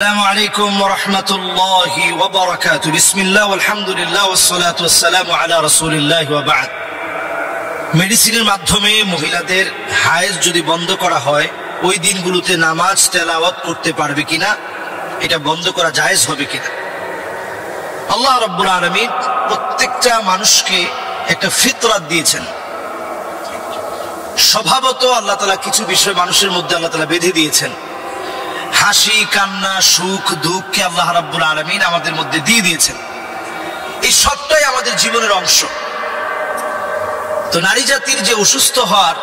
السلام عليكم ورحمة الله وبركاته بسم الله والحمد لله والصلاة والسلام على رسول الله وبعد মেডিসিনের মাধ্যমে মহিলাদের হায়েজ যদি বন্ধ করা হয় ওই দিনগুলোতে নামাজ তেলাওয়াত করতে পারবে কিনা, এটা বন্ধ করা জায়েজ হবে কিনা? আল্লাহ রাব্বুল আলামিন প্রত্যেকটা মানুষকে একটা ফিতরাত দিয়েছেন। স্বভাবত আল্লাহ তাআলা কিছু বিষয় মানুষের মধ্যে আল্লাহ তাআলা বেঁধে দিয়েছেন। হাসি, কান্না, সুখ, দুঃখকে আল্লাহ রাব্বুল আলামিন আমাদের মধ্যে দিয়ে দিয়েছেন। এই সবটাই আমাদের জীবনের অংশ। তো নারী জাতির যে অসুস্থ হওয়ার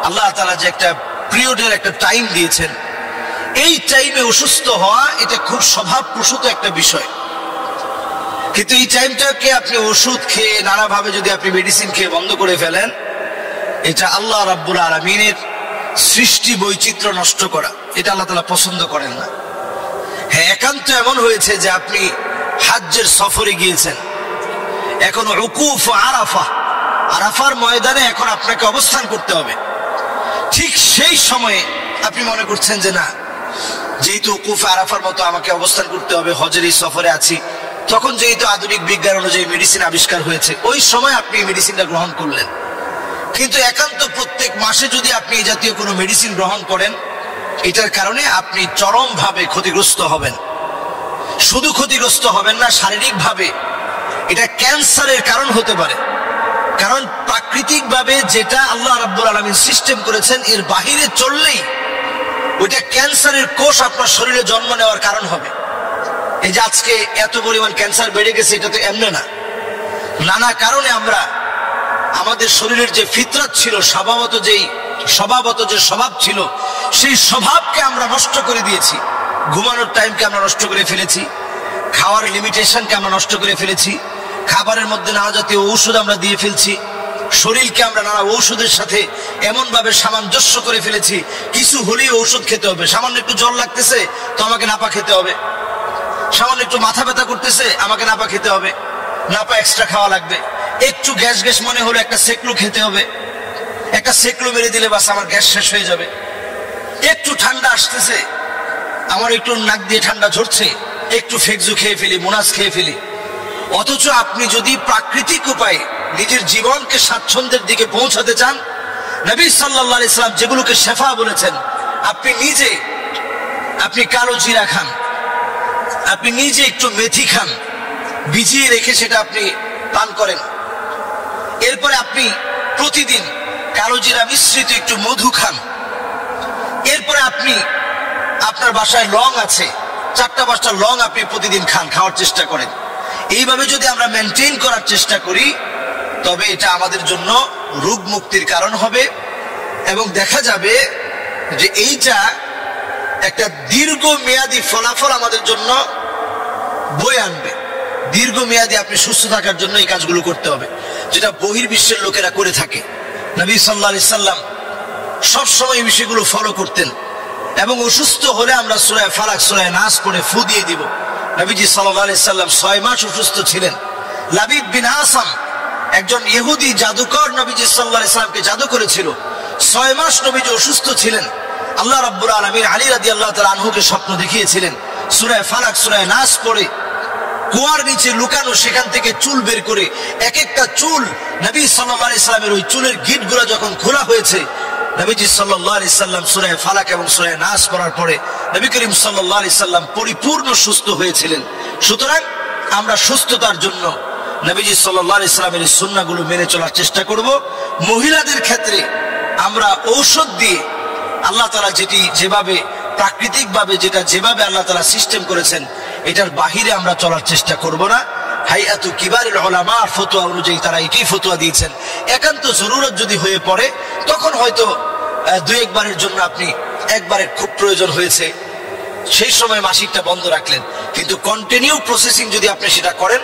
আল্লাহ তাআলা যে একটা পিরিয়ডের একটা টাইম দিয়েছেন, এই টাইমে অসুস্থ হওয়া এটা খুব স্বভাবপ্রসূত একটা বিষয়। কিন্তু এই টাইমটাকে আপনি ওষুধ খেয়ে নানাভাবে যদি আপনি মেডিসিন খেয়ে বন্ধ করে ফেলেন, এটা আল্লাহ রাব্বুল আলামিনের সৃষ্টি বৈচিত্র্য নষ্ট করা, এটা আল্লাহ তাআলা পছন্দ করেন না। হ্যাঁ, একান্ত এমন হয়েছে যে আপনি হজ্জের সফরে গিয়েছেন, এখন উকুফ আরাফার ময়দানে এখন আপনাকে অবস্থান করতে হবে। ঠিক সেই সময়ে আপনি মনে করছেন যে না, যেহেতু উকুফ আরাফার মতো আমাকে অবস্থান করতে হবে, হজের এই সফরে আছি, তখন যেহেতু আধুনিক বিজ্ঞান অনুযায়ী মেডিসিন আবিষ্কার হয়েছে, ওই সময় আপনি এই মেডিসিনটা গ্রহণ করলেন। কিন্তু একান্ত প্রত্যেক মাসে যদি আপনি এই জাতীয় কোনো মেডিসিন গ্রহণ করেন, এটার কারণে আপনি চরমভাবে ক্ষতিগ্রস্ত হবেন। শুধু ক্ষতিগ্রস্ত হবেন না, শারীরিকভাবে এটা ক্যান্সারের কারণ হতে পারে। কারণ প্রাকৃতিকভাবে যেটা আল্লাহ রাব্বুল আলামিন সিস্টেম করেছেন, এর বাহিরে চললেই ওইটা ক্যান্সারের কোষ আপনার শরীরে জন্ম নেওয়ার কারণ হবে। এই যে আজকে এত পরিমাণ ক্যান্সার বেড়ে গেছে, এটা তো এমনি না। নানা কারণে আমরা আমাদের শরীরের যে ফিতরাত ছিল, স্বভাবত যে স্বভাব ছিল, সেই স্বভাবকে আমরা নষ্ট করে দিয়েছি। ঘুমানোর টাইমকে আমরা নষ্ট করে ফেলেছি, খাওয়ার লিমিটেশনকে আমরা নষ্ট করে ফেলেছি, খাবারের মধ্যে নানা জাতীয় ঔষধ আমরা দিয়ে ফেলছি, শরীরকে আমরা নানা ঔষধের সাথে এমন ভাবে সামঞ্জস্য করে ফেলেছি, কিছু হলেই ঔষধ খেতে হবে। সামান্য একটু জ্বর লাগতেছে তো আমাকে নাপা খেতে হবে, সামান্য একটু মাথা ব্যথা করতেছে আমাকে নাপা খেতে হবে, নাপা এক্সট্রা খাওয়া লাগবে। একটু গ্যাস গ্যাস মনে হলো একটা সেকলু খেতে হবে, একটা সেকলু মেরে দিলে বাস আমার গ্যাস শেষ হয়ে যাবে। একটু ঠান্ডা আসতেছে, আমার একটু নাক দিয়ে ঠান্ডা ঝরছে, একটু ফেকজু খেয়ে ফেলি, মুনাস খেয়ে ফেলি। অথচ আপনি যদি প্রাকৃতিক উপায়ে নিজের জীবনকে স্বাচ্ছন্দ্যের দিকে পৌঁছাতে চান, নবী সাল্লাল্লাহু আলাইহি সাল্লাম যেগুলোকে শেফা বলেছেন, আপনি কালো জিরা খান, আপনি নিজে একটু মেথি খান, ভিজিয়ে রেখে সেটা আপনি পান করেন। এরপরে আপনি প্রতিদিন কালো জিরা মিশ্রিত একটু মধু খান। এরপরে আপনি আপনার বাসায় লং আছে, 4-5টা লং আপনি প্রতিদিন খাওয়ার চেষ্টা করেন। এইভাবে যদি আমরা মেনটেন করার চেষ্টা করি, তবে এটা আমাদের জন্য রোগ মুক্তির কারণ হবে এবং দেখা যাবে যে এইটা একটা দীর্ঘমেয়াদী ফলাফল আমাদের জন্য বয়ে আনবে। দীর্ঘমেয়াদী আপনি সুস্থ থাকার জন্য এই কাজগুলো করতে হবে, যেটা বহির্বিশ্বের লোকেরা করে থাকে। নবী সাল্লাল্লাহু আলাইহি সাল্লাম সবসময় এই বিষয়গুলো ফলো করতেন এবং অসুস্থ হলে আমরা সূরা ফালাক, সূরা নাস পড়ে ফু দিয়ে দিব। নবীজি সাল্লাল্লাহু আলাইহি সাল্লাম 6 মাস অসুস্থ ছিলেন। লাবিদ বিন আসাম একজন ইহুদি জাদুকর নবীজি সাল্লাল্লাহু আলাইহি সাল্লামকে জাদু করেছিল। 6 মাস নবীজি অসুস্থ ছিলেন। আল্লাহ রাব্বুল আলামিন আলী রাদিয়াল্লাহু তাআলা আনহুকে স্বপ্ন দেখিয়েছিলেন, সূরা ফালাক, সূরা নাস পড়ে কুয়ার নিচে লুকানো, সেখান থেকে চুল বের করে এক একটা চুল নবী সাল্লাল্লাহু আলাইহি সাল্লামের ওই চুলের গিঁটগুলো যখন খোলা হয়েছে, নবীজি সাল্লাল্লাহু আলাইহি সাল্লাম সূরা ফালাক এবং সূরা নাস পড়ার পরে নবী করিম সাল্লাল্লাহু আলাইহি সাল্লাম পরিপূর্ণ সুস্থ হয়েছিলেন। সুতরাং আমরা সুস্থতার জন্য নবীজি সাল্লাল্লাহু আলাইহি সাল্লামের এই সুন্নাহগুলো মেনে চলার চেষ্টা করব। মহিলাদের ক্ষেত্রে আমরা ঔষধ দিয়ে আল্লাহ তাআলা যেভাবে প্রাকৃতিকভাবে যেভাবে আল্লাহ তাআলা সিস্টেম করেছেন, এটার বাহিরে আমরা চলার চেষ্টা করব না। হাইয়াতু কিবারুল উলামা ফতোয়া অনুযায়ী তারা এটাই ফতোয়া দিয়েছেন। একান্ত জরুরত যদি হয়ে পড়ে, তখন হয়তো 2-1 বারের জন্য আপনি একবারের খুব প্রয়োজন হয়েছে, সেই সময় মাসিকটা বন্ধ রাখলেন। কিন্তু কন্টিনিউ প্রসেসিং যদি আপনি সেটা করেন,